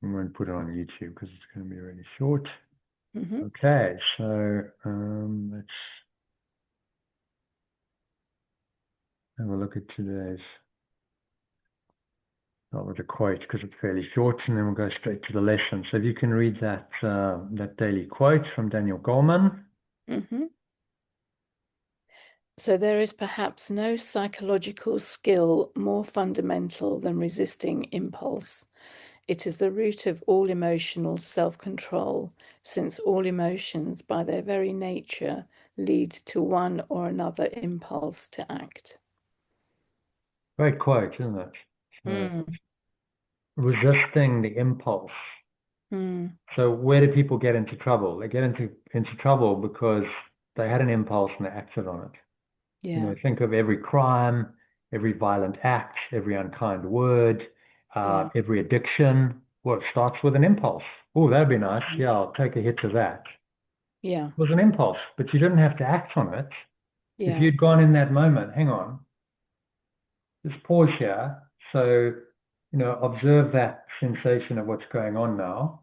I won't put it on YouTube because it's going to be really short. Mm-hmm. Okay, so let's have a look at today's, not with a quote because it's fairly short, and then we'll go straight to the lesson. So if you can read that that daily quote from Daniel Goleman. Mm-hmm. So there is perhaps no psychological skill more fundamental than resisting impulse. It is the root of all emotional self-control, since all emotions, by their very nature, lead to one or another impulse to act. Great quote, isn't it? So, Mm, resisting the impulse. mm, So where do people get into trouble? They get into trouble because they had an impulse and they acted on it. You yeah, know, think of every crime, every violent act, every unkind word, yeah, every addiction. Well, it starts with an impulse. Oh, that'd be nice. Yeah, I'll take a hit of that. yeah, It was an impulse, but you didn't have to act on it. If yeah, you'd gone in that moment, hang on, just pause here. So, you know, observe that sensation of what's going on now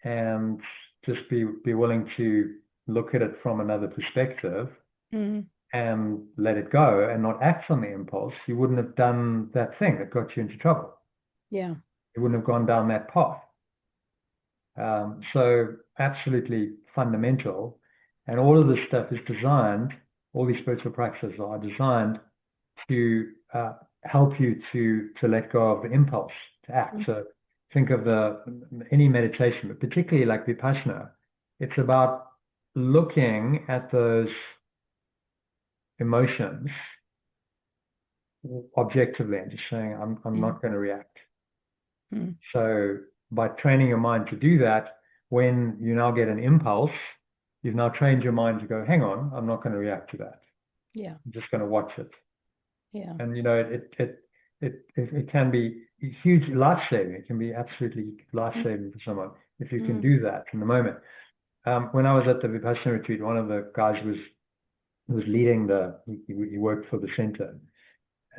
and just be willing to look at it from another perspective mm, and let it go and not act on the impulse, you wouldn't have done that thing that got you into trouble. yeah, You wouldn't have gone down that path. So absolutely fundamental. And all of this stuff is designed, all these spiritual practices are designed to help you to let go of the impulse to act. mm, So think of any meditation, but particularly like Vipassana, it's about looking at those emotions objectively and just saying, I'm mm, not going to react. mm, So by training your mind to do that, when you now get an impulse, you've now trained your mind to go, hang on, I'm not going to react to that. yeah, I'm just going to watch it. yeah, And you know, it can be huge life-saving. It can be absolutely mm, life-saving for someone if you can mm, do that in the moment. When I was at the Vipassana retreat, one of the guys was leading he worked for the center.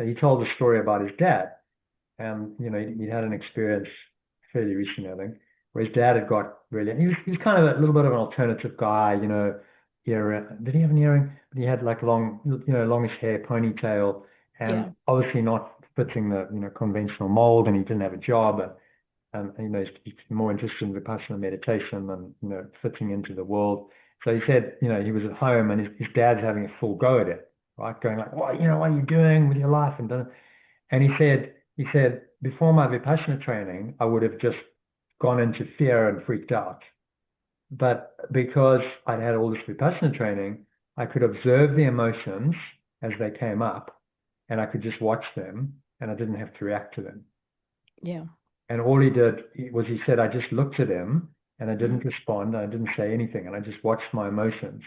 He told a story about his dad. And you know, he had an experience fairly recently, I think, where his dad had got really. He was kind of a little bit of an alternative guy, you know. Ear, did he have an earring? But he had like long, you know, longish hair, ponytail, and yeah, obviously not fitting the conventional mold. And he didn't have a job, and you know, he's more interested in Vipassana meditation than fitting into the world. So he said, you know, he was at home and his dad's having a full go at it, right? Going like, what are you doing with your life? And he said, before my Vipassana training, I would have just gone into fear and freaked out. But because I'd had all this Vipassana training, I could observe the emotions as they came up and I could just watch them and I didn't have to react to them. yeah, And all he did was he said, I just looked at him and I mm, didn't respond. I didn't say anything. And I just watched my emotions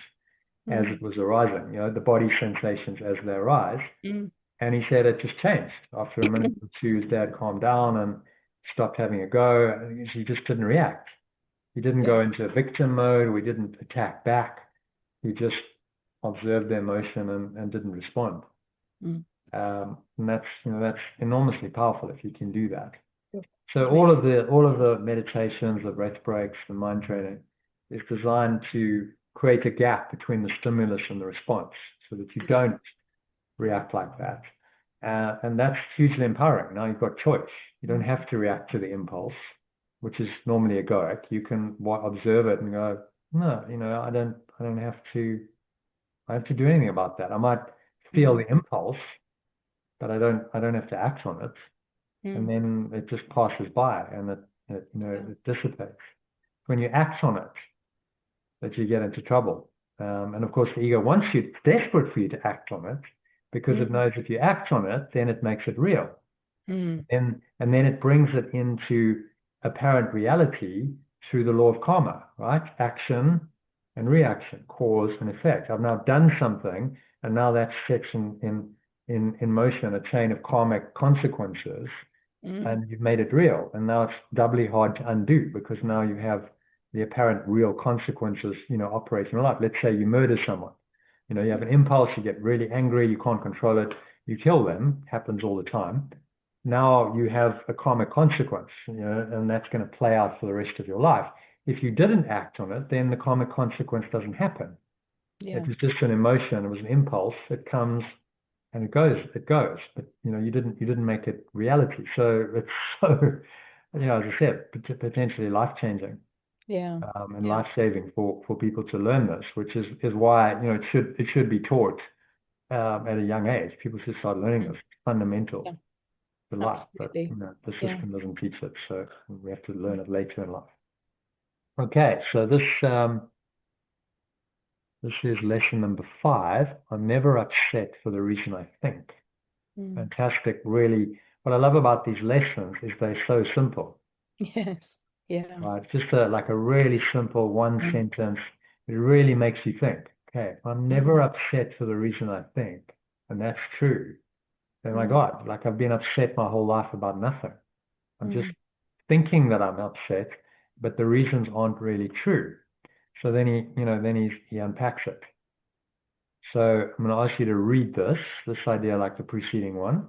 as mm, it was arising, you know, the body sensations as they arise. mm, And he said it just changed. After a minute or two, his dad calmed down and stopped having a go. And he just didn't react. He didn't yeah, go into a victim mode. We didn't attack back. He just observed the emotion and didn't respond. mm, And that's enormously powerful if you can do that. So lovely. all of the meditations, the breath breaks, the mind training is designed to create a gap between the stimulus and the response so that you Yeah, don't react like that. And that's hugely empowering. Now you've got choice. You don't have to react to the impulse, which is normally egoic. You can observe it and go, no, I don't have to do anything about that. I might feel mm, the impulse, but I don't have to act on it. And mm, then it just passes by and yeah, it dissipates. When you act on it, that you get into trouble. And of course, the ego wants you, it's desperate for you to act on it because it mm, knows if you act on it, then it makes it real. mm, And then it brings it into apparent reality through the law of karma, right? Action and reaction, cause and effect. I've now done something, and now that sets in motion a chain of karmic consequences, mm, and you've made it real. And now it's doubly hard to undo because now you have the apparent real consequences, operating in life. Let's say you murder someone. You have an impulse, you get really angry, you can't control it, you kill them, happens all the time. now you have a karmic consequence, and that's going to play out for the rest of your life. If you didn't act on it, then the karmic consequence doesn't happen. Yeah. It was just an emotion. It was an impulse. It comes and it goes. It goes. But you didn't make it reality. So it's so, as I said, potentially life changing. Yeah. And life saving for people to learn this, which is why it should be taught at a young age. People should start learning this. It's fundamental Yeah. to life, but Absolutely. the Yeah. system doesn't teach it, so we have to learn it later in life. Okay, so this is lesson number 5. I'm never upset for the reason I think. Fantastic. Really, what I love about these lessons is they're so simple. Yes. Yeah. Right? Just like a really simple one sentence. It really makes you think. Okay, I'm never upset for the reason I think, and that's true. Oh my God, like I've been upset my whole life about nothing. I'm just thinking that I'm upset, but the reasons aren't really true. So then he unpacks it. So I'm going to ask you to read this idea like the preceding one.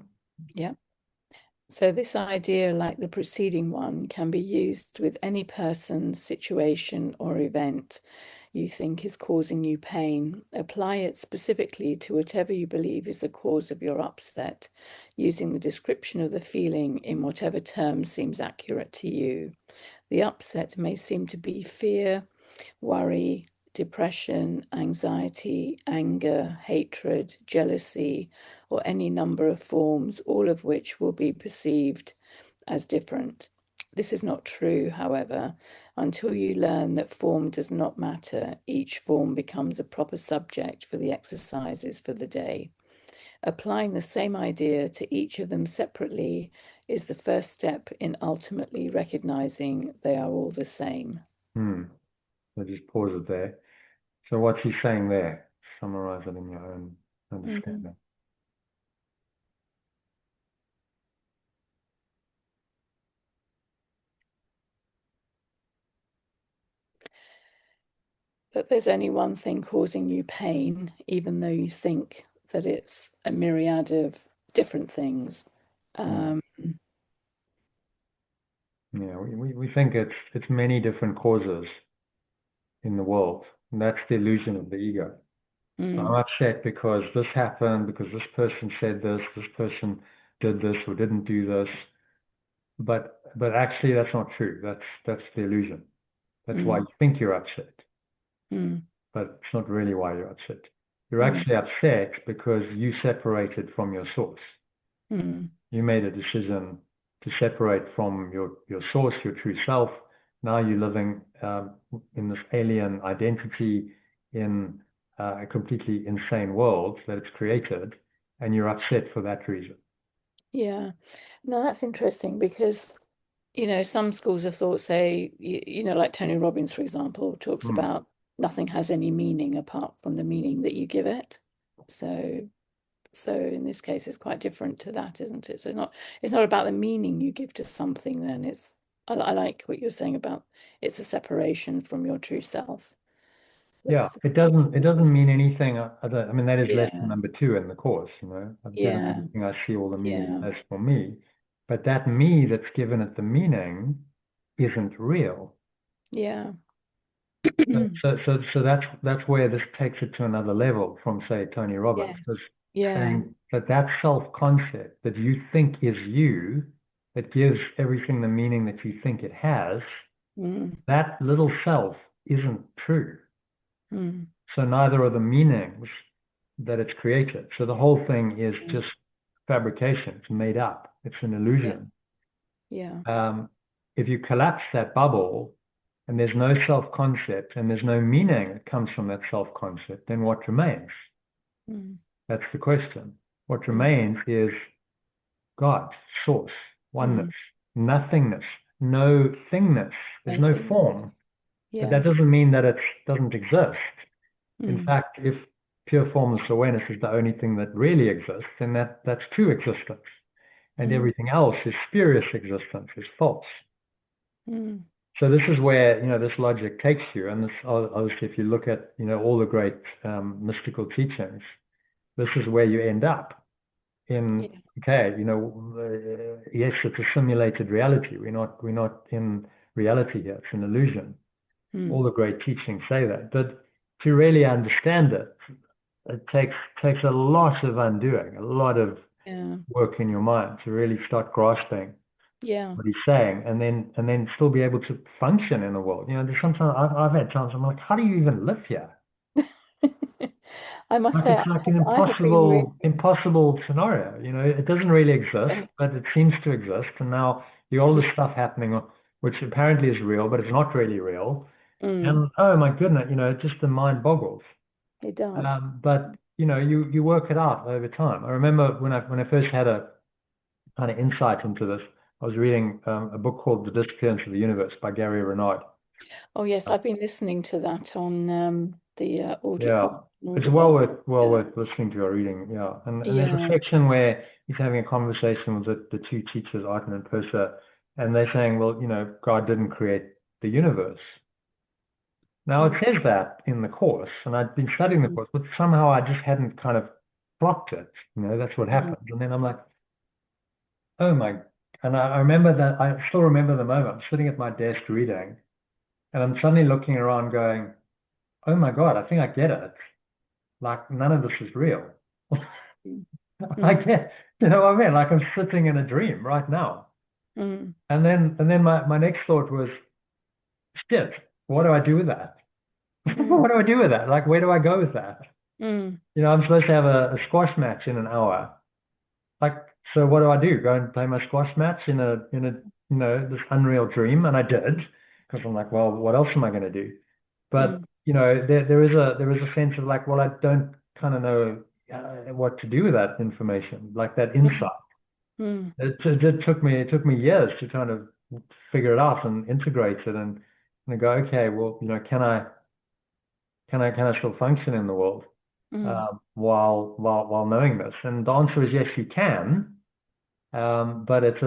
Yeah. So this idea, like the preceding one, can be used with any person, situation, or event you think is causing you pain. Apply it specifically to whatever you believe is the cause of your upset, using the description of the feeling in whatever term seems accurate to you. The upset may seem to be fear, worry, depression, anxiety, anger, hatred, jealousy, or any number of forms, all of which will be perceived as different. This is not true, however, until you learn that form does not matter. Each form becomes a proper subject for the exercises for the day. Applying the same idea to each of them separately is the first step in ultimately recognizing they are all the same. So just pause it there. So what's he saying there? Summarize it in your own understanding. That there's only one thing causing you pain, even though you think that it's a myriad of different things. Yeah, we think it's many different causes in the world. And that's the illusion of the ego. So I'm upset because this happened, because this person said this person did this or didn't do this. But actually that's not true. That's the illusion. That's why you think you're upset. But it's not really why you're upset. You're actually upset because you separated from your source. You made a decision to separate from your source, your true self. Now you're living in this alien identity in a completely insane world that it's created, and you're upset for that reason. Yeah. No, that's interesting because, some schools of thought say, like Tony Robbins, for example, talks about nothing has any meaning apart from the meaning that you give it. So in this case, it's quite different to that, isn't it? So it's not about the meaning you give to something. Then I like what you're saying about it's a separation from your true self. Yeah, That's it doesn't mean anything other. I mean, that is lesson yeah, number 2 in the course. I've given yeah, everything I see all the meaning it yeah, has for me, but that me that's given it the meaning isn't real. yeah. So that's where this takes it to another level from, say, Tony Robbins, Yes, is yeah, saying that self-concept that you think is you, that gives everything the meaning that you think it has, that little self isn't true. So neither are the meanings that it's created. So the whole thing is just fabrication. It's made up. It's an yeah, illusion. yeah, If you collapse that bubble and there's no self-concept and there's no meaning that comes from that self-concept, then what remains? That's the question. What remains is God, source, oneness, nothingness, no thingness. There's no nothing. form. But Yeah, that doesn't mean that it doesn't exist. In fact, if pure formless awareness is the only thing that really exists, then that's true existence. And everything else is spurious existence, is false. So this is where, this logic takes you. And this, obviously, if you look at, all the great mystical teachings, this is where you end up in, yeah, okay, yes, it's a simulated reality. We're not in reality here. It's an illusion. All the great teachings say that. But to really understand it, it takes a lot of undoing, a lot of work in your mind to really start grasping what he's saying, and then still be able to function in the world. There's sometimes I've had times I'm like, how do you even live here? I must Like say, it's like an I have been really, impossible scenario. It doesn't really exist, but it seems to exist. And now all this stuff happening, which apparently is real, but it's not really real. And oh my goodness, just the mind boggles. it does. But you work it out over time. I remember when I first had a kind of insight into this, I was reading a book called The Disappearance of the Universe by Gary Renard. Oh yes, I've been listening to that on the Yeah, it's Audible. well worth listening to or reading. Yeah, and there's a Yeah. section where he's having a conversation with the two teachers, Arten and Persa, and they're saying, well, God didn't create the universe. Now it says that in the course, and I'd been studying the course, but somehow I just hadn't kind of clocked it. That's what happens. And then I'm like, oh my, and I remember that, I still remember the moment. I'm sitting at my desk reading, and I'm suddenly looking around going, oh my God, I think I get it. Like none of this is real. I get, what I mean? Like I'm sitting in a dream right now. And then my next thought was, shit, what do I do with that? What do I do with that? Like, where do I go with that? I'm supposed to have a squash match in an hour. Like, so what do I do? Go and play my squash match in a this unreal dream? And I did, because I'm like, well, what else am I going to do? But there is a sense of like, well, I don't kind of know what to do with that information, like that insight. It took me years to kind of figure it out and integrate it and go, okay, well, can I still function in the world while knowing this? And the answer is yes, you can. But it's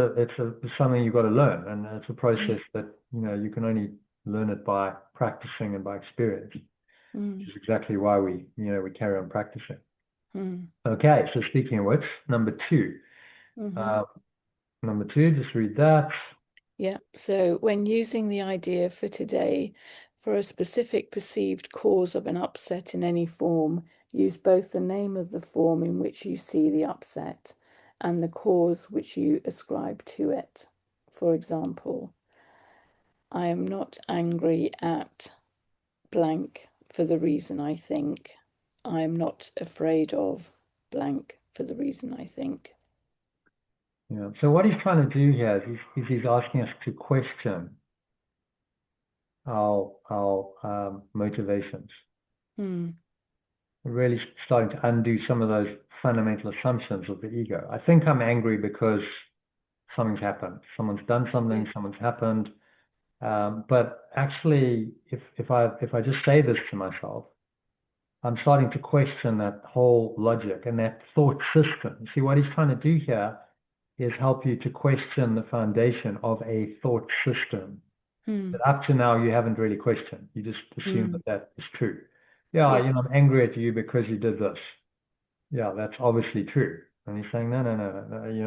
something you've got to learn, and it's a process that you can only learn it by practicing and by experience, which is exactly why we carry on practicing. Okay, so speaking of which, number two, just read that. Yeah. So when using the idea for today for a specific perceived cause of an upset in any form, use both the name of the form in which you see the upset and the cause which you ascribe to it. For example, I am not angry at blank for the reason I think. I am not afraid of blank for the reason I think. Yeah. So what he's trying to do here is he's asking us to question our motivations. Really starting to undo some of those fundamental assumptions of the ego. I think I'm angry because something's happened. Someone's done something. Someone's happened. But actually, if I just say this to myself, I'm starting to question that whole logic and that thought system. See, what he's trying to do here is help you to question the foundation of a thought system that up to now you haven't really questioned. You just assume that is true. Yeah, I'm angry at you because you did this. Yeah, that's obviously true. And he's saying, no.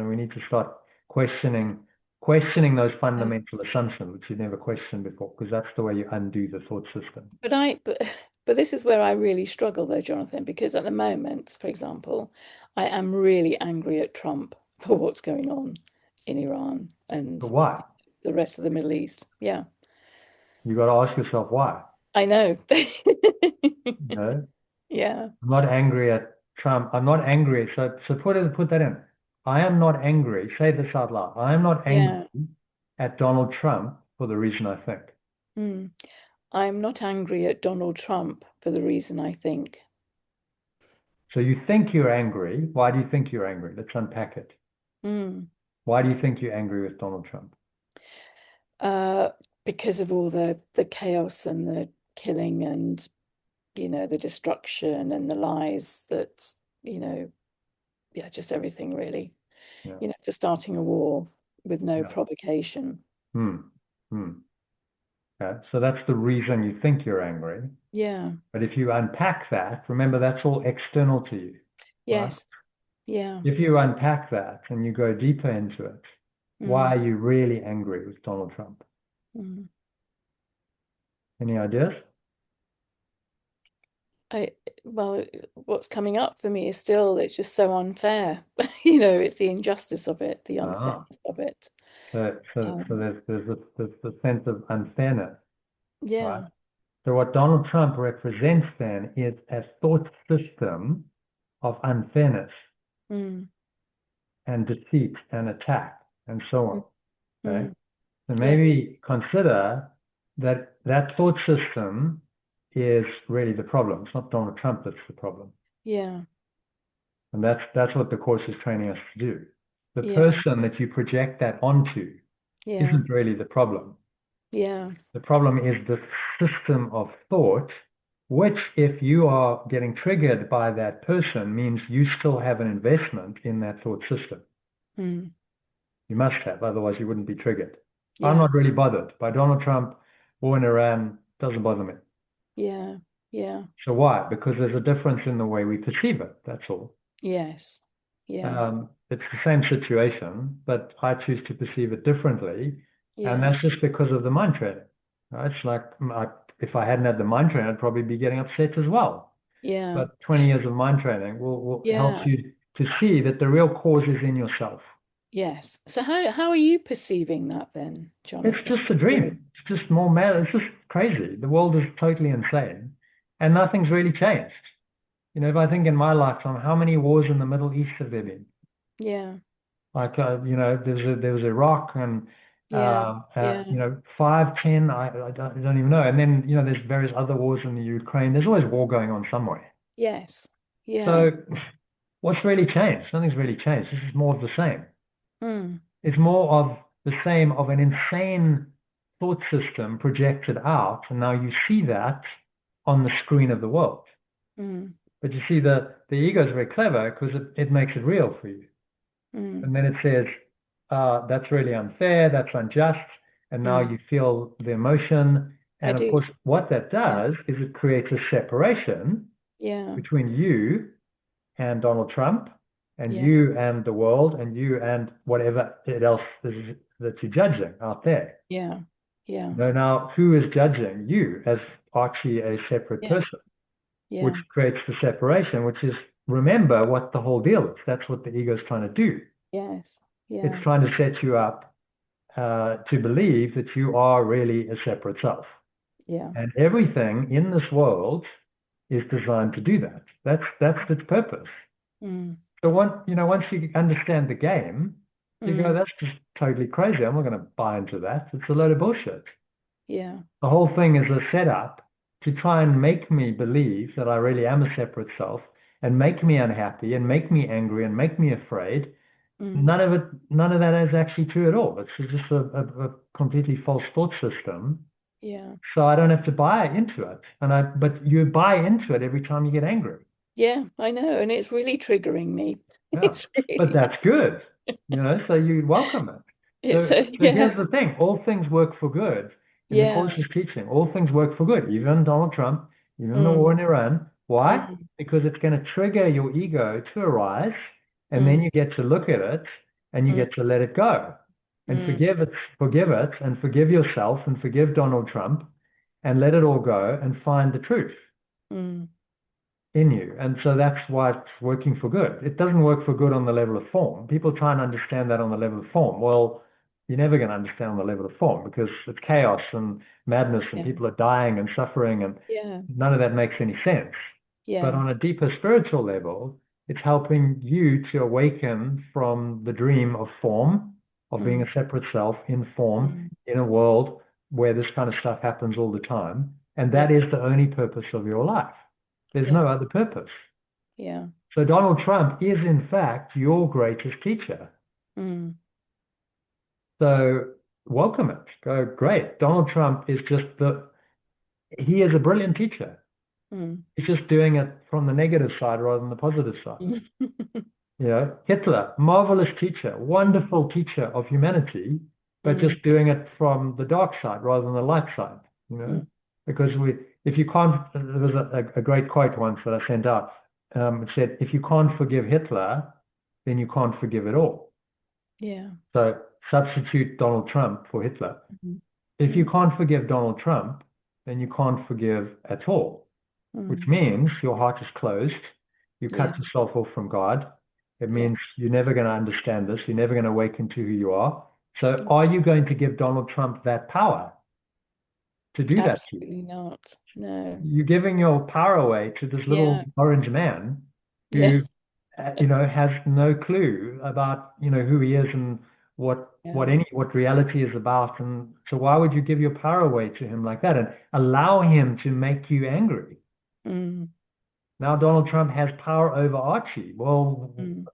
We need to start questioning those fundamental assumptions which you never questioned before, because that's the way you undo the thought system. But this is where I really struggle though, Jonathan, because at the moment, for example, I am really angry at Trump for what's going on in Iran and But why? the rest of the Middle East. Yeah. You got to ask yourself why. I know. Yeah. I'm not angry at Trump. I'm not angry. So put that in. I am not angry. Say this out loud. I am not angry at Donald Trump for the reason I think. I'm not angry at Donald Trump for the reason I think. So you think you're angry. Why do you think you're angry? Let's unpack it. Why do you think you're angry with Donald Trump? Because of all the chaos and the killing and, the destruction and the lies that, just everything really, for starting a war with no provocation. Okay. So that's the reason you think you're angry. Yeah. But if you unpack that, remember that's all external to you. Yes. Right? Yeah. If you unpack that and you go deeper into it, Why are you really angry with Donald Trump? Any ideas? Well, what's coming up for me is still, it's just so unfair. You know, it's the injustice of it, the unfairness of it. So there's the sense of unfairness, right? Yeah. So what Donald Trump represents then is a thought system of unfairness and deceit and attack and so on. Okay. So maybe consider that that thought system is really the problem. It's not Donald Trump that's the problem. Yeah. And that's what the course is training us to do. The person that you project that onto isn't really the problem. Yeah. The problem is the system of thought, which, if you are getting triggered by that person, means you still have an investment in that thought system. You must have, otherwise you wouldn't be triggered. I'm not really bothered by Donald Trump, war in Iran, doesn't bother me. Yeah. Yeah. So why? Because there's a difference in the way we perceive it, that's all. Yes. Yeah. It's the same situation, but I choose to perceive it differently. And that's just because of the mind training. Right? It's like if I hadn't had the mind training, I'd probably be getting upset as well. Yeah. But 20 years of mind training will help you to see that the real cause is in yourself. Yes. So how are you perceiving that then, Jonathan? It's just a dream. It's just more mad. It's just crazy. The world is totally insane, and nothing's really changed. You know, if I think in my lifetime, how many wars in the Middle East have there been? Yeah. Like, you know, there was Iraq and, you know, 5, 10, I don't even know. And then, you know, there's various other wars in the Ukraine. There's always war going on somewhere. Yes. Yeah. So what's really changed? Nothing's really changed. This is more of the same. It's more of the same of an insane thought system projected out. And now you see that on the screen of the world. But you see, the ego is very clever because it makes it real for you. And then it says, that's really unfair, that's unjust. And now you feel the emotion. And of course, what that does is it creates a separation between you and Donald Trump, and you and the world, and you and whatever else is that you're judging out there. Yeah. Now, who is judging you as actually a separate person? Which creates the separation, which is, remember what the whole deal is. That's what the ego is trying to do. Yes. Yeah. It's trying to set you up to believe that you are really a separate self. Yeah. And everything in this world is designed to do that. That's its purpose. So once you understand the game, you go, that's just totally crazy. I'm not going to buy into that. It's a load of bullshit. Yeah. The whole thing is a setup to try and make me believe that I really am a separate self, and make me unhappy and make me angry and make me afraid. None of that is actually true at all. It's just a completely false thought system. Yeah. So I don't have to buy into it. But you buy into it every time you get angry. Yeah, I know. And it's really triggering me. Yeah. But that's good. You know, so you welcome it. So here's the thing. All things work for good. In the course is teaching, all things work for good, even Donald Trump, even the war in Iran. Why? Because it's going to trigger your ego to arise, and then you get to look at it and you get to let it go and forgive it, and forgive yourself and forgive Donald Trump and let it all go and find the truth in you. And so that's why it's working for good. It doesn't work for good on the level of form. People try and understand that on the level of form. Well, you're never going to understand on the level of form, because it's chaos and madness and people are dying and suffering, and none of that makes any sense. But on a deeper spiritual level, it's helping you to awaken from the dream of form, of being a separate self in form, in a world where this kind of stuff happens all the time. And that is the only purpose of your life. There's no other purpose. Yeah. So Donald Trump is, in fact, your greatest teacher. So welcome it. Go, great. Donald Trump is just he is a brilliant teacher. He's just doing it from the negative side rather than the positive side. You know, Hitler, marvelous teacher, wonderful teacher of humanity, but just doing it from the dark side rather than the light side, you know, because if you can't, there was a great quote once that I sent out. It said, if you can't forgive Hitler, then you can't forgive it all. Yeah. So substitute Donald Trump for Hitler. Mhm. If you can't forgive Donald Trump, then you can't forgive at all, which Mm. means your heart is closed. You cut Yeah. yourself off from God. It Yeah. means you're never going to understand this. You're never going to awaken to who you are. So are you going to give Donald Trump that power to do that to you? Absolutely not. No. You're giving your power away to this little Yeah. orange man Yeah. who, has no clue about, who he is and Yeah. what reality is about. And so why would you give your power away to him like that and allow him to make you angry? Mm. Now Donald Trump has power over Archie. Well, Mm.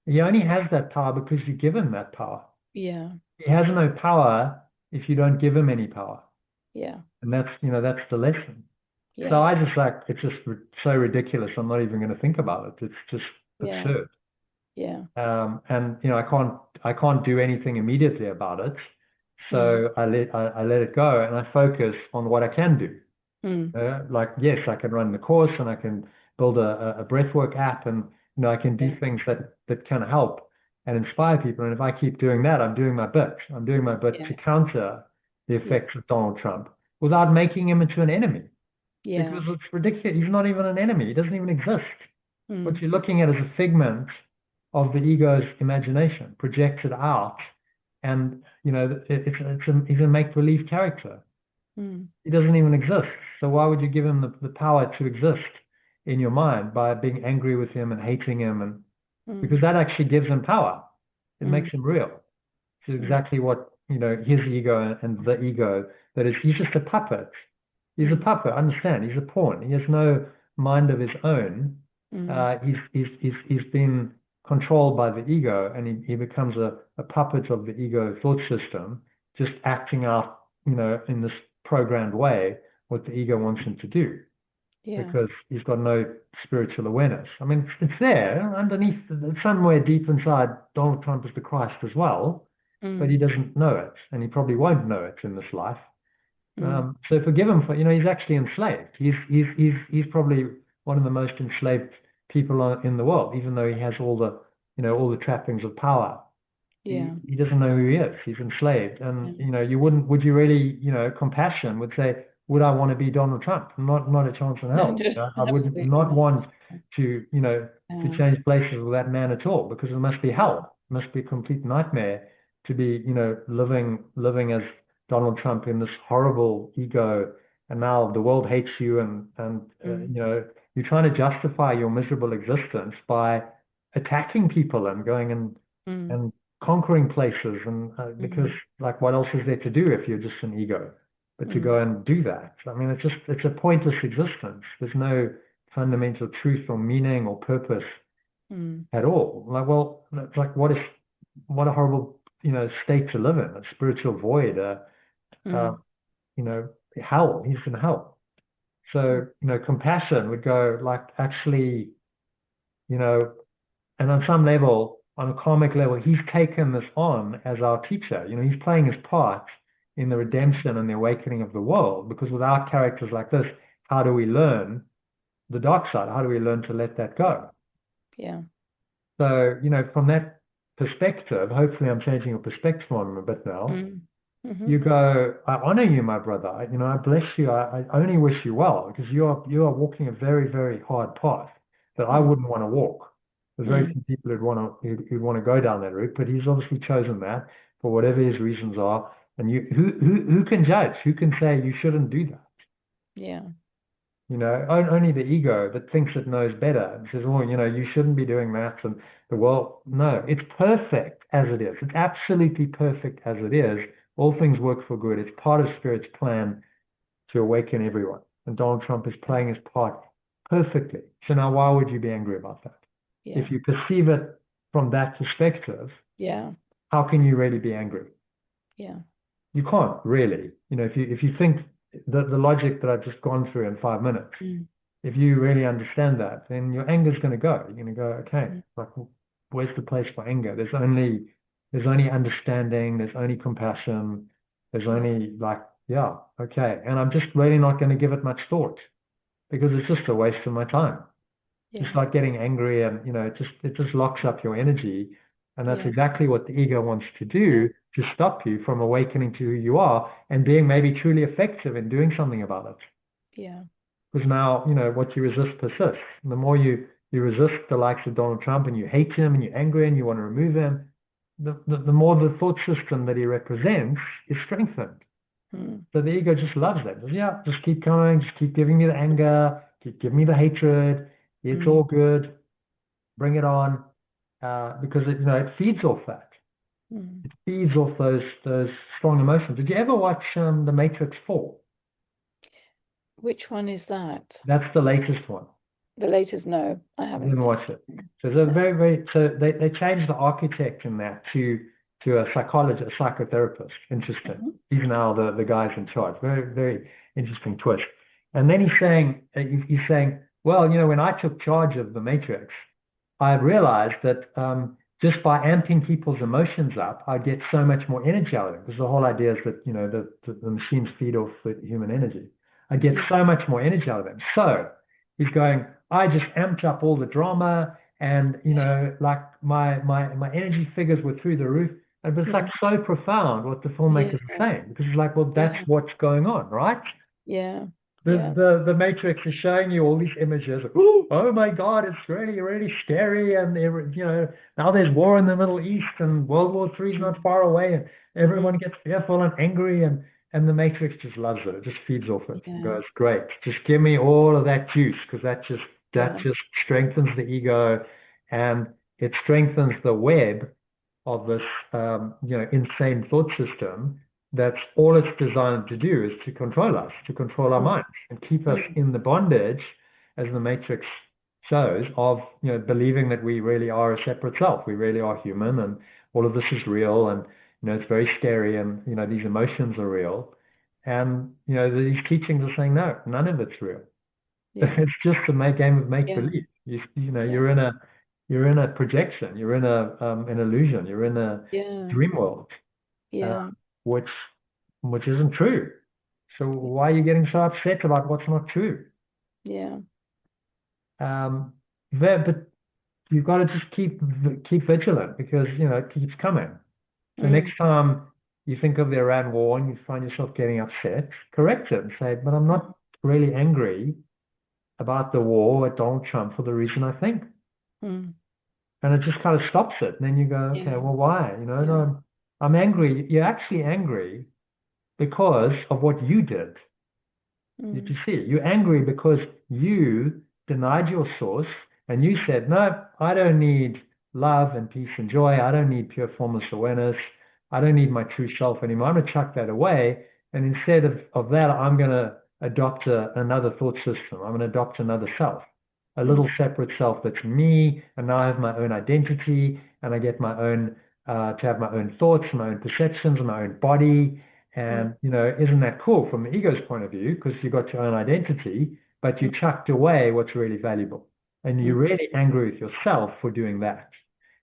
he only has that power because you give him that power. Yeah. He has no power if you don't give him any power. Yeah. And that's the lesson. So Yeah. I just it's just so ridiculous. I'm not even going to think about it. It's just Yeah. absurd. Yeah. And I can't do anything immediately about it. Mm. So I let it go and I focus on what I can do. Mm. Like, yes, I can run the course and I can build a breathwork app and, I can do Yeah. things that can help and inspire people. And if I keep doing that, I'm doing my bit. I'm doing my bit to Yes. counter the Yeah. effects of Donald Trump without making him into an enemy Yeah. because it's ridiculous. He's not even an enemy. He doesn't even exist. What Mm. you're looking at is a figment of the ego's imagination projected out. And, he's a make-believe character. Mm. He doesn't even exist. So why would you give him the power to exist in your mind by being angry with him and hating him? And Mm. because that actually gives him power. It makes Mm. him real. It's Mm. exactly what, his ego and the ego, that is, he's just a puppet. He's a Mm. puppet, understand? He's a pawn. He has no mind of his own. Mm. He's been controlled by the ego and he becomes a puppet of the ego thought system, just acting out, in this programmed way, what the ego wants him to do Yeah. because he's got no spiritual awareness. I mean, it's there underneath, somewhere deep inside, Donald Trump is the Christ as well, but he Mm. doesn't know it, and he probably won't know it in this life. Mm. So forgive him for, he's actually enslaved. He's probably one of the most enslaved people in the world, even though he has all the trappings of power. He, Yeah. he doesn't know who he is. He's enslaved. And, Yeah. would you really, compassion would say, would I want to be Donald Trump? Not a chance in No, hell. no, I would absolutely not not. want to Yeah. change places with that man at all because it must be Yeah. hell. It must be a complete nightmare to be, living as Donald Trump in this horrible ego. And now the world hates you and Mm. you're trying to justify your miserable existence by attacking people and going Mm. and conquering places and because Mm. like what else is there to do if you're just an ego but to Mm. go and do that, I mean, it's a pointless existence. There's no fundamental truth or meaning or purpose Mm. at all. Like, well, it's like what a horrible state to live in, a spiritual void, uh Mm. you know hell. He's in hell. Mm. So compassion would go like, actually, you know and on some level, on a karmic level, he's taken this on as our teacher. He's playing his part in the redemption and the awakening of the world. Because without characters like this, how do we learn the dark side? How do we learn to let that Yeah. go? Yeah. So, from that perspective, hopefully I'm changing your perspective on him a bit now. Mm. Mm-hmm. You go, I honor you, my brother. I bless you. I only wish you well because you are walking a very, very hard path that I Mm. wouldn't want to walk. There's very Mm. few people who'd want to go down that route, but he's obviously chosen that for whatever his reasons are. And who can judge? Who can say you shouldn't do that? Yeah. Only the ego that thinks it knows better and says, oh, you shouldn't be doing that. And the world, no, it's perfect as it is. It's absolutely perfect as it is. All things work for good. It's part of Spirit's plan to awaken everyone. And Donald Trump is playing his part perfectly. So now why would you be angry about that? Yeah. If you perceive it from that perspective, Yeah. how can you really be angry? Yeah. You can't really. If you think the logic that I've just gone through in 5 minutes, Mm. if you really understand that, then your anger's going to go. You're going to go, okay, Mm. like, where's the place for anger? There's only understanding. There's only compassion. There's Yeah. only like, yeah, okay. And I'm just really not going to give it much thought because it's just a waste of my time. You Yeah. start getting angry and, it just locks up your energy. And that's Yeah. exactly what the ego wants to do, to stop you from awakening to who you are and being maybe truly effective in doing something about it. Yeah. Because now, what you resist persists. And the more you resist the likes of Donald Trump and you hate him and you're angry and you want to remove him, the more the thought system that he represents is strengthened. So the ego just loves that. Just, yeah, just keep going, just keep giving me the anger, keep giving me the hatred. It's all good. Bring it on. Because it feeds off that. It feeds off those strong emotions. Did you ever watch The Matrix 4? Which one is that? That's the latest one. The latest? No, I I haven't didn't seen. watch it. So they're so they changed the architect in that to a psychologist, a psychotherapist. Interesting. He's now the guy's in charge. Very, very interesting twist. And then he's saying, well, when I took charge of the Matrix, I realized that just by amping people's emotions up, I get so much more energy out of them. Because the whole idea is that the machines feed off the human energy. I get so much more energy out of them. So he's going, I just amped up all the drama, and like my energy figures were through the roof. And it's like so profound what the filmmakers are saying, because it's like, well, that's what's going on, right? Yeah. The Matrix is showing you all these images. Like, oh my God, it's really, really scary. And now there's war in the Middle East, and World War III is not far away, and everyone gets fearful and angry, and the Matrix just loves it. It just feeds off it. It goes, great. Just give me all of that juice, because that just strengthens the ego, and it strengthens the web of this insane thought system. That's all it's designed to do, is to control us, to control our minds, and keep us in the bondage, as the Matrix shows, of believing that we really are a separate self. We really are human, and all of this is real, and it's very scary, and these emotions are real. And these teachings are saying, no, none of it's real. It's just a game of make believe. You're in a projection. You're in an illusion. You're in a dream world. Which isn't true. So why are you getting so upset about what's not true? Yeah. But you've got to just keep vigilant, because it keeps coming. So next time you think of the Iran war and you find yourself getting upset, correct it and say, but I'm not really angry about the war at Donald Trump for the reason I think. And it just kind of stops it. And then you go, okay, well, why? No, I'm angry. You're actually angry because of what you did. You see, you're angry because you denied your source, and you said, no, I don't need love and peace and joy. I don't need pure formless awareness. I don't need my true self anymore. I'm going to chuck that away. And instead of that, I'm going to adopt another thought system. I'm going to adopt another self, a little separate self that's me. And now I have my own identity, and I get my own, to have my own thoughts, my own perceptions, my own body. And, isn't that cool from the ego's point of view? Because you got your own identity, but you chucked away what's really valuable. And you're really angry with yourself for doing that.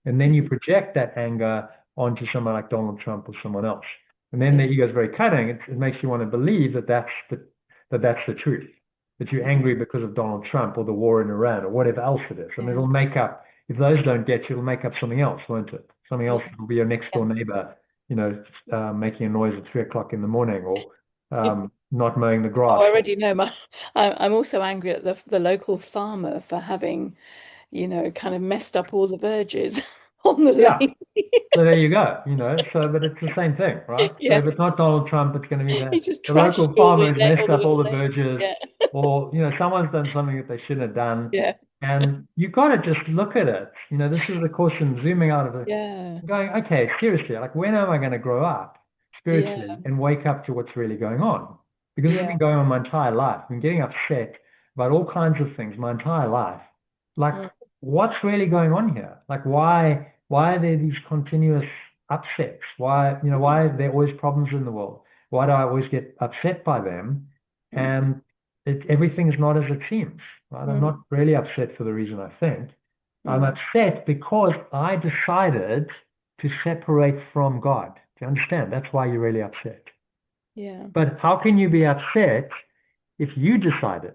And then you project that anger onto someone like Donald Trump or someone else. And then the ego is very cunning. It makes you want to believe that that's the truth, that you're angry because of Donald Trump or the war in Iran or whatever else it is. And it'll make up, if those don't get you, it'll make up something else, won't it? Something else will be your next door neighbor, making a noise at 3 o'clock in the morning, or not mowing the grass. I already know I'm also angry at the local farmer for having, kind of messed up all the verges on the lane. So there you go, but it's the same thing, right? So if it's not Donald Trump, it's going to be the local farmer who's messed up all the verges, or, someone's done something that they shouldn't have done. And you've got to just look at it. This is the course in zooming out of it, going, okay, seriously, like, when am I going to grow up spiritually and wake up to what's really going on? Because it's been going on my entire life. I've been getting upset about all kinds of things my entire life. Like, what's really going on here? Like, why are there these continuous upsets? Why are there always problems in the world? Why do I always get upset by them? And everything is not as it seems, right? I'm not really upset for the reason I think. I'm upset because I decided to separate from God. Do you understand? That's why you're really upset. Yeah. But how can you be upset if you decided?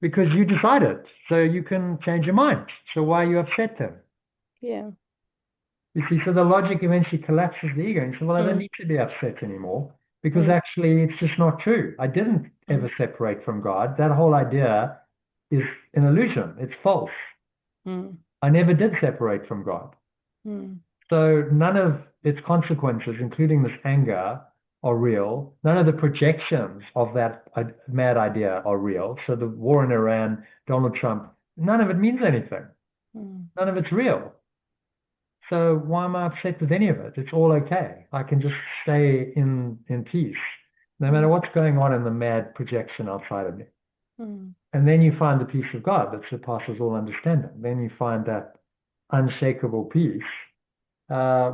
Because you decided, so you can change your mind. So why are you upset then? Yeah. You see, so the logic eventually collapses the ego. And you say, well, I don't need to be upset anymore because actually it's just not true. I didn't ever separate from God. That whole idea is an illusion. It's false. I never did separate from God. So none of its consequences, including this anger, are real. None of the projections of that mad idea are real. So the war in Iran, Donald Trump, none of it means anything. None of it's real. So why am I upset with any of it? It's all okay. I can just stay in peace, no matter what's going on in the mad projection outside of me. And then you find the peace of God that surpasses all understanding. Then you find that unshakable peace,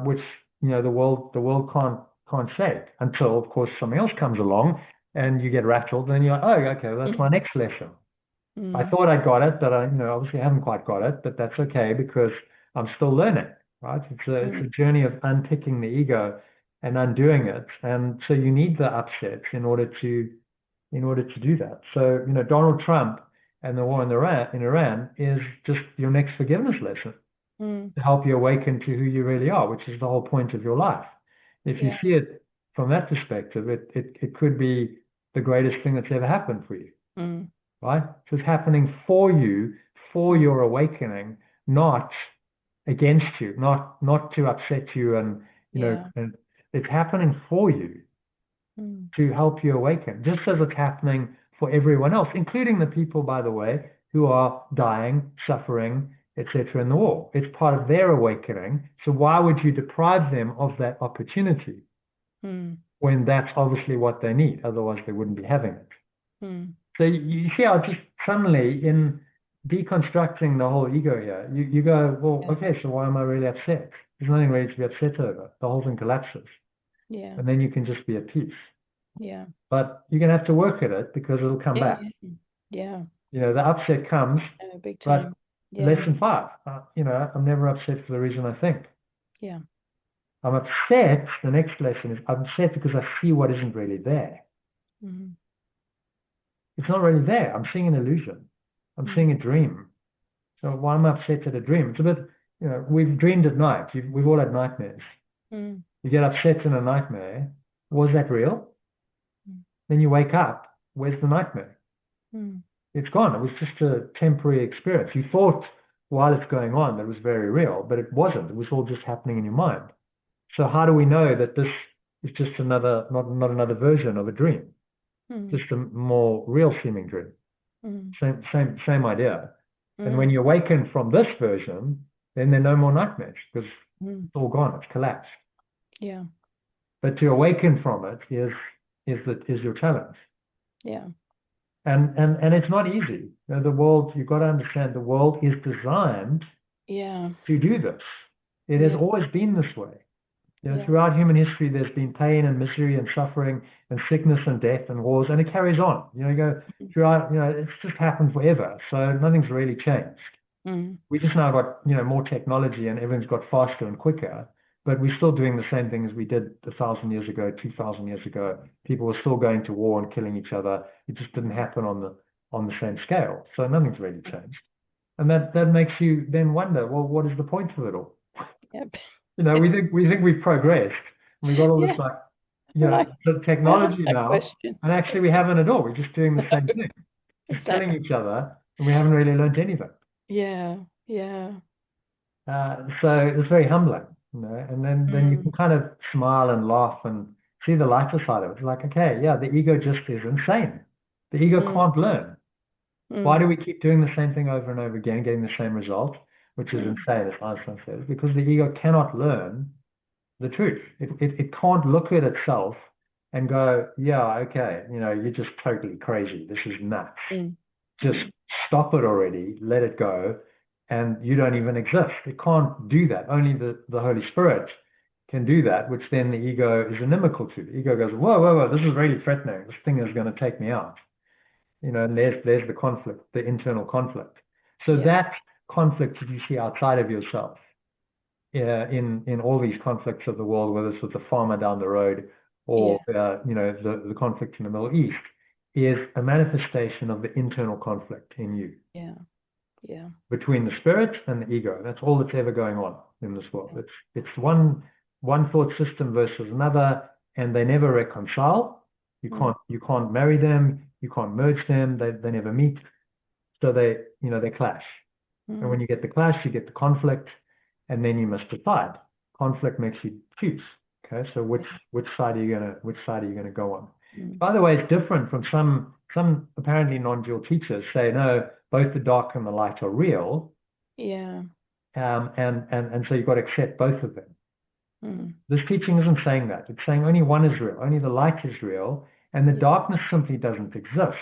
which the world can't shake until, of course, something else comes along and you get rattled. And you're like, oh, okay, well, that's my next lesson. I thought I got it, but I obviously haven't quite got it. But that's okay because I'm still learning. Right? It's a journey of unpicking the ego and undoing it. And so you need the upsets in order to do that. So, Donald Trump and the war in Iran is just your next forgiveness lesson to help you awaken to who you really are, which is the whole point of your life. If you see it from that perspective, it could be the greatest thing that's ever happened for you. Right? So it's happening for you, for your awakening, not against you, not to upset you, and and it's happening for you to help you awaken, just as it's happening for everyone else, including the people, by the way, who are dying, suffering, etc. in the war. It's part of their awakening. So why would you deprive them of that opportunity when that's obviously what they need? Otherwise, they wouldn't be having it. So you see how just suddenly in deconstructing the whole ego here, you go, well, okay, so why am I really upset? There's nothing really to be upset over. The whole thing collapses. And then you can just be at peace. But you're going to have to work at it because it'll come back. The upset comes, big time. But lesson 5, I'm never upset for the reason I think. I'm upset, the next lesson is I'm upset because I see what isn't really there. It's not really there. I'm seeing an illusion. I'm seeing a dream. So why am I upset at a dream? It's a bit, we've dreamed at night. We've all had nightmares. You get upset in a nightmare. Was that real? Then you wake up. Where's the nightmare? It's gone. It was just a temporary experience. You thought while it's going on that it was very real, but it wasn't. It was all just happening in your mind. So how do we know that this is just another, not another version of a dream? Just a more real seeming dream. Same idea. And when you awaken from this version, then there are no more nightmares because it's all gone. It's collapsed. But to awaken from it is your challenge. And it's not easy. The world, you've got to understand, the world is designed to do this. It has always been this way. Throughout human history, there's been pain and misery and suffering and sickness and death and wars, and it carries on. You go throughout, it's just happened forever. So nothing's really changed. We just now got, more technology and everything's got faster and quicker, but we're still doing the same thing as we did 1,000 years ago, 2,000 years ago. People were still going to war and killing each other. It just didn't happen on the same scale. So nothing's really changed. And that makes you then wonder, well, what is the point of it all? We think we've progressed. And we've got all this the technology now, and actually we haven't at all. We're just doing the same thing, just killing each other, and we haven't really learned anything. So it's very humbling, And then you can kind of smile and laugh and see the lighter side of it. It's like, okay, the ego just is insane. The ego can't learn. Why do we keep doing the same thing over and over again, getting the same result? Which is insane, as Einstein says, because the ego cannot learn the truth. It can't look at itself and go, okay, you're just totally crazy. This is nuts. Just stop it already, let it go, and you don't even exist. It can't do that. Only the Holy Spirit can do that, which then the ego is inimical to. The ego goes, whoa, this is really threatening. This thing is going to take me out. And there's the conflict, the internal conflict. So that conflict that you see outside of yourself, in all these conflicts of the world, whether it's with the farmer down the road or the conflict in the Middle East, is a manifestation of the internal conflict in you. Between the spirit and the ego. That's all that's ever going on. in this world. It's one thought system versus another, and they never reconcile. You can't marry them, you can't merge them, they never meet. So they clash. And when you get the clash, you get the conflict, and then you must decide. Conflict makes you choose. Okay, so which side are you gonna go on? By the way, it's different from some apparently non-dual teachers say, no, both the dark and the light are real. Yeah. And so you've got to accept both of them. This teaching isn't saying that. It's saying only one is real, only the light is real, and the darkness simply doesn't exist.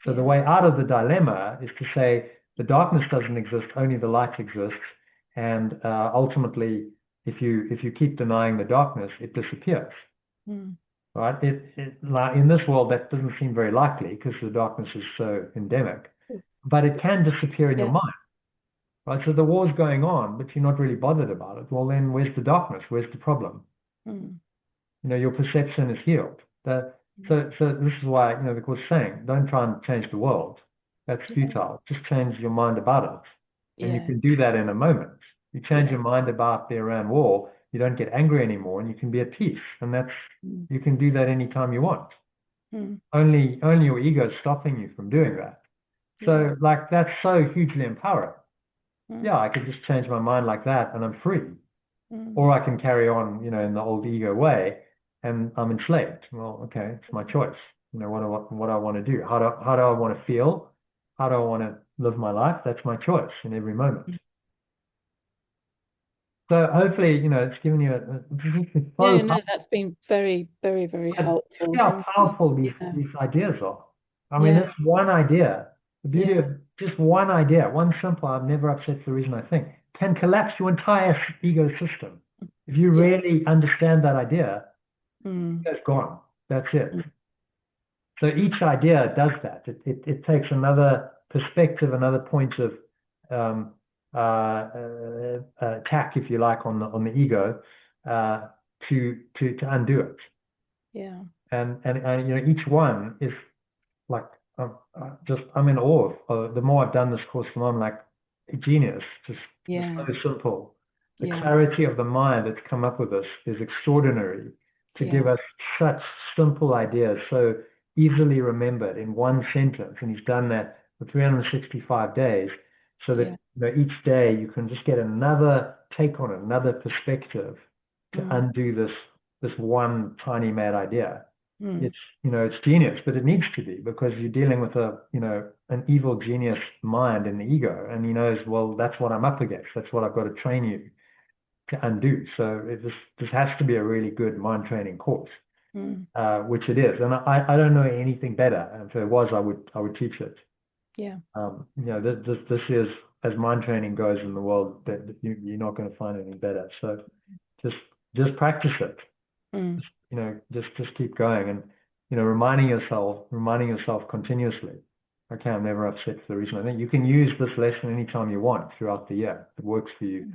So the way out of the dilemma is to say the darkness doesn't exist, only the light exists, and ultimately, if you keep denying the darkness, it disappears. Right? In this world, that doesn't seem very likely because the darkness is so endemic, but it can disappear in your mind. Right? So the war's going on, but you're not really bothered about it. Well, then where's the darkness? Where's the problem? Your perception is healed. So this is why, the Course is saying, don't try and change the world. That's futile. Just change your mind about it. And you can do that in a moment. You change your mind about the Iran war, you don't get angry anymore, and you can be at peace. And you can do that anytime you want. Only your ego is stopping you from doing that. So that's so hugely empowering. Yeah, I could just change my mind like that and I'm free. Or I can carry on, in the old ego way and I'm enslaved. Well, okay, it's my choice. What I want to do. How do I want to feel? How do I want to live my life? That's my choice in every moment. So hopefully, it's given you that's been very, very, very helpful. See how powerful these ideas are. I mean, it's one idea. The beauty of just one idea, one simple, I'm never upset for the reason I think, can collapse your entire ego system. If you really understand that idea, it's gone. That's it. So each idea does that. It takes another perspective, another point of attack, if you like, on the ego to undo it. Yeah. And each one is like I'm in awe of the more I've done this course, the more I'm like a genius. Just so simple. The clarity of the mind that's come up with this is extraordinary to give us such simple ideas, so easily remembered in one sentence. And he's done that for 365 days, so that each day you can just get another take on it, another perspective to undo this one tiny mad idea. It's genius, but it needs to be, because you're dealing with an evil genius mind in the ego, and he knows, well, that's what I'm up against. That's what I've got to train you to undo. So this has to be a really good mind training course, which it is. And I don't know anything better. And if it was, I would teach it. Yeah. This is, as mind training goes in the world, that you're not going to find anything better. So just practice it. Just keep going, and reminding yourself continuously, okay, I'm never upset for the reason I think. You can use this lesson anytime you want throughout the year. It works for you.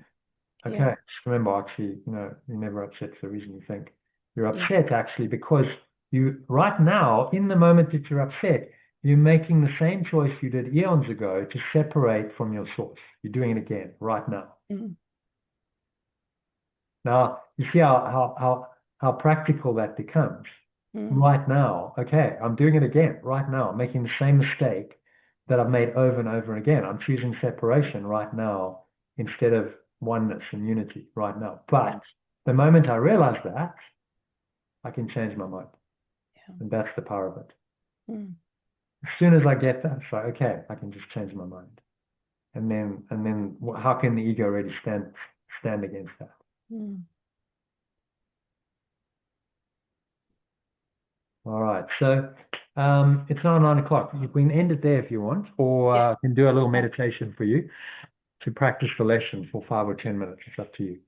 Okay, just remember, actually, you're never upset for the reason you think. You're upset actually because right now, in the moment that you're upset, you're making the same choice you did eons ago to separate from your source. You're doing it again right now. Now, you see how practical that becomes. Right now, okay, I'm doing it again right now. I'm making the same mistake that I've made over and over again. I'm choosing separation right now instead of oneness and unity right now. But the moment I realize that, I can change my mind. And that's the power of it. As soon as I get that, it's like, okay, I can just change my mind. And then how can the ego really stand against that? All right, so it's now 9 o'clock. You can end it there if you want, or I can do a little meditation for you to practice the lesson for 5 or 10 minutes. It's up to you.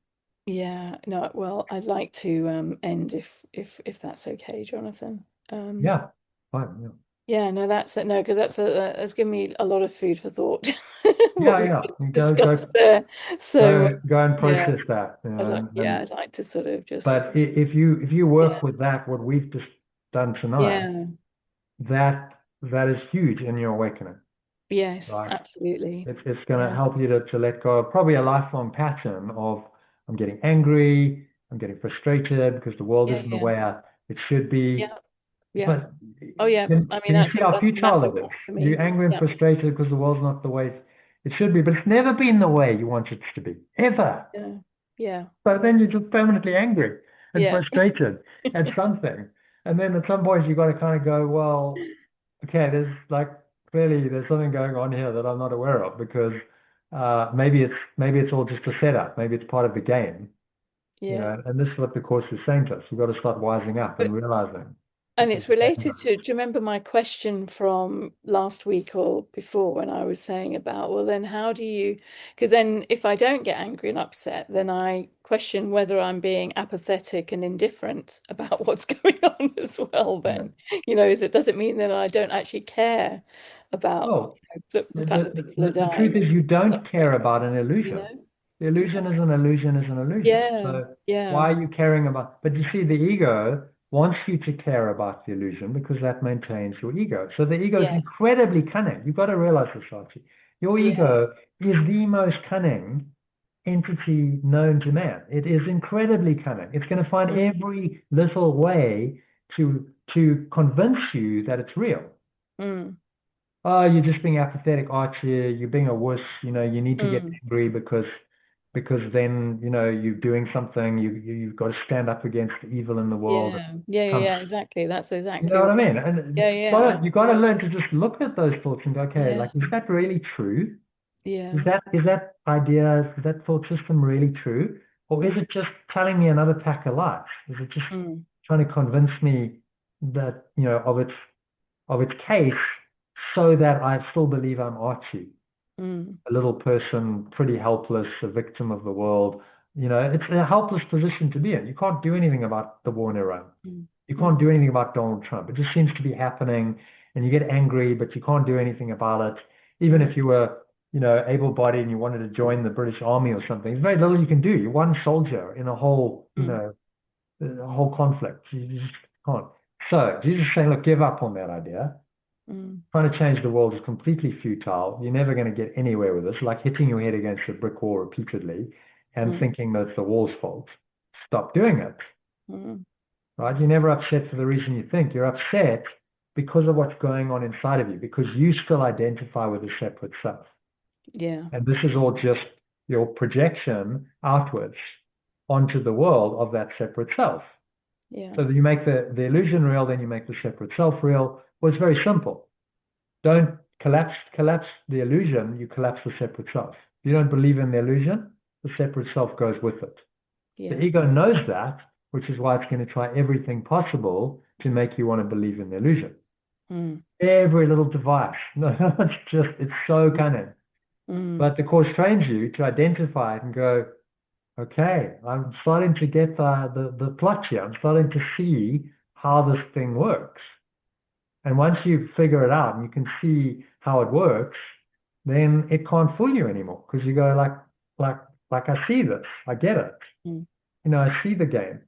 Yeah, no, well, I'd like to end if that's okay, Jonathan. Yeah, fine. Yeah, no, that's it. No, because that's given me a lot of food for thought. Yeah. Discussed there. So go and process that. I'd like to sort of just. But if you work with that, what we've just done tonight, that is huge in your awakening. Yes, right? absolutely. It's going to Yeah. help you to let go of probably a lifelong pattern of I'm getting angry, I'm getting frustrated because the world Yeah. isn't the Yeah. way it should be. Yeah. It's Yeah. like, Oh, yeah. I mean, can you see how that's a futile massive it is? one for You're me. angry and Yeah. frustrated because the world's not the way it should be, but it's never been the way you want it to be, ever. Yeah. Yeah. So then you're just permanently angry and Yeah. frustrated at something. And then at some point you've got to kind of go, well, okay, there's like clearly there's something going on here that I'm not aware of because maybe it's all just a setup. Maybe it's part of the game, Yeah. and this is what the course is saying to us. We've got to start wising up and But realizing this And is it's the game. related to, do you remember my question from last week or before when I was saying about, well, then how do you, because then if I don't get angry and upset, then I question whether I'm being apathetic and indifferent about what's going on as well, Yeah. then, does it mean that I don't actually care about Well, the the, fact that the, people are the, the truth dying is and you don't care suffering, about an you illusion. know? The Yeah. illusion is an illusion is an illusion. Yeah. So Yeah. why are you caring about? But you see, the ego wants you to care about the illusion because that maintains your ego. So the ego is Yeah. incredibly cunning. You've got to realize this, Archie. Your Yeah. ego is the most cunning entity known to man. It is incredibly cunning. It's going to find Mm, every little way to convince you that it's real. mm, Oh, you're just being apathetic, Archie. You're being a wuss. You need to get mm. angry because then you're doing something. You've got to stand up against the evil in the world. Yeah. Yeah. Yeah. Come, Yeah. Exactly. That's you know exactly what I what. mean? And Yeah, yeah, you got to learn to just look at those thoughts and go, okay, yeah, like, is that really true? Is yeah, that idea, is that thought system really true, or is mm, it just telling me another pack of lies? Is it just mm, trying to convince me that of its case so that I still believe I'm Archie, mm, a little person, pretty helpless, a victim of the world. It's a helpless position to be in. You can't do anything about the war in Iran. mm, You can't mm, do anything about Donald Trump. It just seems to be happening, and you get angry, but you can't do anything about it. Even mm, if you were, able-bodied and you wanted to join the British Army or something, there's very little you can do. You're one soldier in a whole, mm, a whole conflict. You just can't. So Jesus is saying, look, give up on that idea. mm, Trying to change the world is completely futile. You're never going to get anywhere with this, like hitting your head against a brick wall repeatedly and mm, thinking that it's the wall's fault. Stop doing it, mm. right? You're never upset for the reason you think. You're upset because of what's going on inside of you, because you still identify with a separate self. Yeah, And this is all just your projection outwards onto the world of that separate self. yeah, So that you make the illusion real, then you make the separate self real. Well, it's very simple. Don't collapse the illusion, you collapse the separate self. If you don't believe in the illusion, the separate self goes with it. The yeah, ego knows that, which is why it's going to try everything possible to make you want to believe in the illusion. mm, Every little device. No, it's so cunning. mm, But the course trains you to identify it and go, okay, I'm starting to get the plot here. I'm starting to see how this thing works. And once you figure it out and you can see how it works, then it can't fool you anymore because you go like like I see this, I get it. mm, I see the game.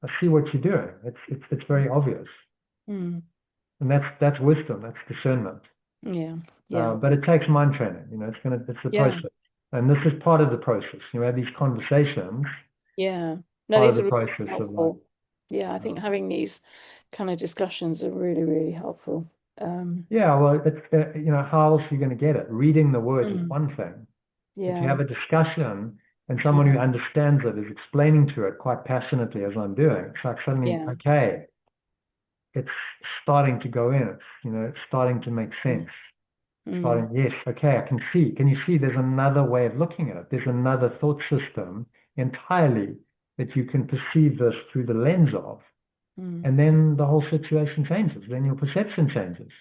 I see what you're doing. It's very obvious, mm. and that's wisdom. That's discernment. Yeah, yeah, But it takes mind training. It's the yeah, process, and this is part of the process. You have these conversations, yeah. No, part of these the are really process of like, helpful. Yeah, I think um, having these kind of discussions are really, really helpful. yeah. Well, it's how else are you going to get it? Reading the words is Mm, one thing. If you yeah, have a discussion and someone who mm, understands it is explaining to it quite passionately as I'm doing, it's like suddenly, yeah, okay, it's starting to go in. It's starting to make mm, sense. mm, Starting, yes, okay, I can see. Can you see there's another way of looking at it? There's another thought system entirely that you can perceive this through the lens of. mm, And then the whole situation changes. Then your perception changes.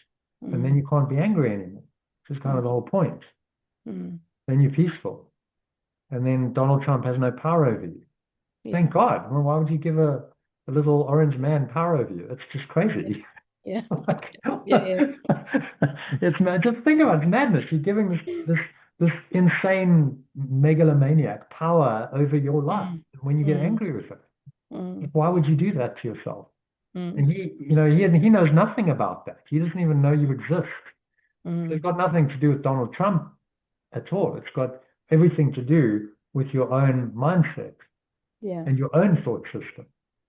And then mm, you can't be angry anymore, which is kind of the mm, whole point. mm. Then you're peaceful. And then Donald Trump has no power over you. Thank Yeah, God. Well, why would you give a little orange man power over you? It's just yeah, crazy. yeah, Like, yeah, yeah. it's mad. Just think about it. It's madness. You're giving this insane megalomaniac power over your life Mm, when you get mm, angry with it. mm, Why would you do that to yourself? And mm, he knows nothing about that. He doesn't even know you exist. It's got nothing to do with Donald Trump at all. It's got everything to do with your own mindset Yeah. and your own thought system.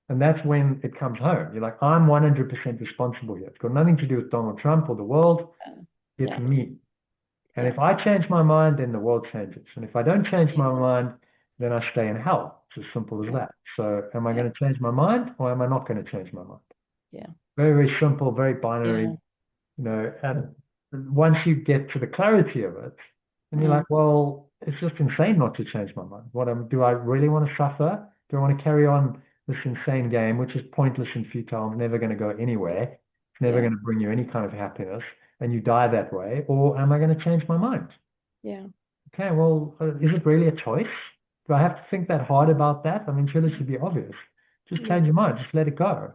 And that's when it comes home. You're like, I'm 100% responsible here. It's got nothing to do with Donald Trump or the world. It's Yeah. me. And Yeah. if I change my mind, then the world changes. And if I don't change my mind, then I stay in hell. It's as simple as that. So am I going to change my mind or am I not going to change my mind? Yeah. Very, very simple, very binary, Yeah. you know, and once you get to the clarity of it, and you're like, well, it's just insane not to change my mind. Do I really want to suffer? Do I want to carry on this insane game, which is pointless and futile, never going to go anywhere? It's never going to bring you any kind of happiness, and you die that way? Or am I going to change my mind? Yeah. Okay, well, is it really a choice? Do I have to think that hard about that? I mean, surely it should be obvious. Just change your mind, just let it go.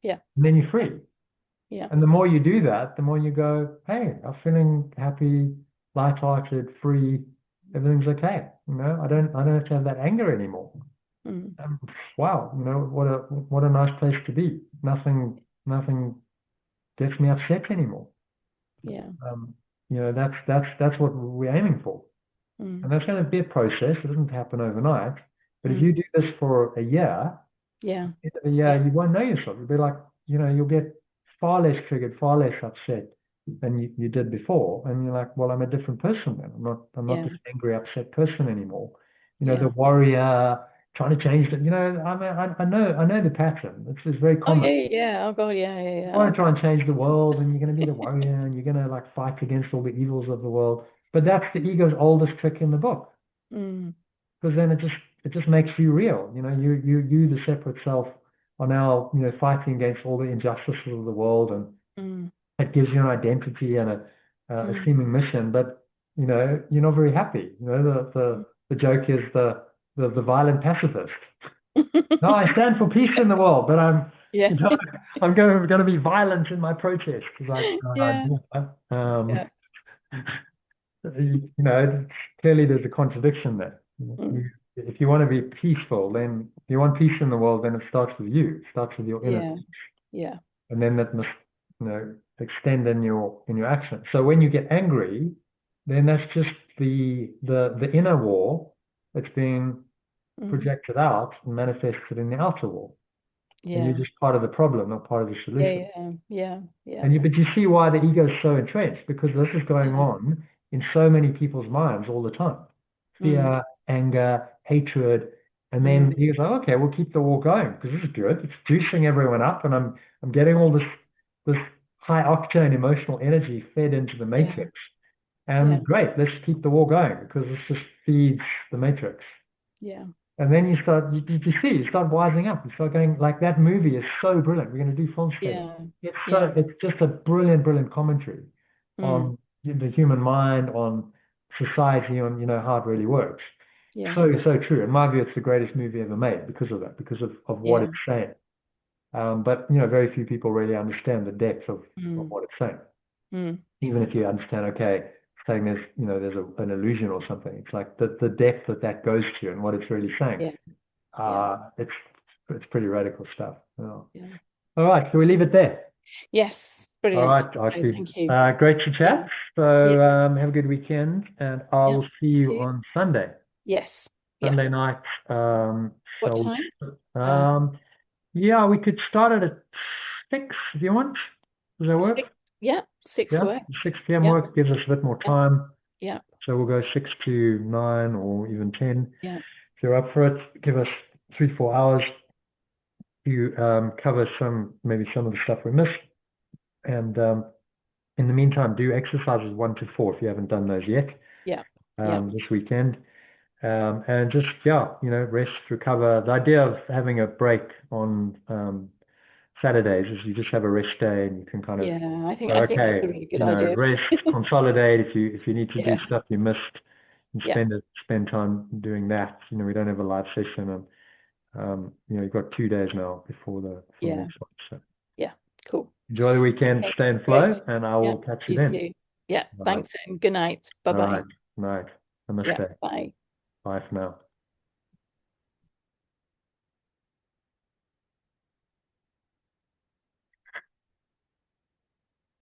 Yeah. And then you're free. Yeah. And the more you do that, the more you go, hey, I'm feeling happy, lighthearted, free, everything's okay. You know, I don't have to have that anger anymore. Wow, you know, what a nice place to be. Nothing gets me upset anymore. Yeah. You know, that's what we're aiming for. And that's going to be a process. It doesn't happen overnight. But if you do this for a year, Yeah. you won't know yourself. You'll be like, you know, you'll get far less triggered, far less upset than you did before. And you're like, well, I'm a different person then. I'm not this angry, upset person anymore. You know, the warrior trying to change it. You know, I know the pattern. It's very Oh common. yeah, yeah. Oh God, yeah, yeah, You want yeah. to try and change the world, and you're going to be the warrior, and you're going to like fight against all the evils of the world. But that's the ego's oldest trick in the book, because then it just makes you real. You know, you the separate self are now, you know, fighting against all the injustices of the world, and it gives you an identity and a seeming mission. But you know, you're not very happy. You know, the joke is the violent pacifist. No, I stand for peace in the world, but Yeah. you know, I'm going to be violent in my protest. It's like, Yeah. Yeah. you know, clearly there's a contradiction there. If you want to be peaceful, then if you want peace in the world, then it starts with you. It starts with your inner Yeah. peace, Yeah. and then that must, you know, extend in your action. So when you get angry, then that's just the inner war that's being projected out and manifested in the outer war. And you're Yeah. just part of the problem, not part of the solution. Yeah. Yeah. Yeah. But you see why the ego is so entrenched, because this is going on in so many people's minds all the time. Fear, anger, hatred. And then he goes, oh, okay, we'll keep the war going because this is good. It's juicing everyone up, and I'm getting all this high octane emotional energy fed into the matrix. And great, let's keep the war going because this just feeds the matrix. Yeah. And then you start wising up. You start going, like, that movie is so brilliant. We're going to do film study. Yeah. It's just a brilliant, brilliant commentary on the human mind, on society, on, you know, how it really works. Yeah. So true. In my view, it's the greatest movie ever made because of that, because of what it's saying. But, you know, very few people really understand the depth of what it's saying. Even if you understand, okay, saying there's an illusion or something. It's like the depth that goes to and what it's really saying. It's pretty radical stuff. Oh. Yeah. All right, so we leave it there. Yes, All brilliant. right, I see. Thank you. Great to chat. So have a good weekend, and I will see you on Sunday. Yes. Sunday night. What Shall time? yeah, we could start it at 6 if you want. Does that work? 6. Yeah, 6 works. 6 p.m. work gives us a bit more time. Yeah. So we'll go 6 to 9 or even 10. Yeah. If you're up for it, give us 3-4 hours to cover maybe some of the stuff we missed. And in the meantime, do exercises 1 to 4 if you haven't done those yet. Yeah. This weekend. And just, rest, recover. The idea of having a break on Saturdays is you just have a rest day and you can kind of I think that's a really good idea. rest, consolidate if you need to do Yeah. stuff you missed, and spend time doing that. You know, we don't have a live session, and you've got 2 days now before the next one. So yeah, cool. Enjoy the weekend, Okay, stay in flow, great. and I will catch you then. Too. Yeah, All thanks and good night. Bye-bye. right. Namaste. Yeah, bye. Bye for now.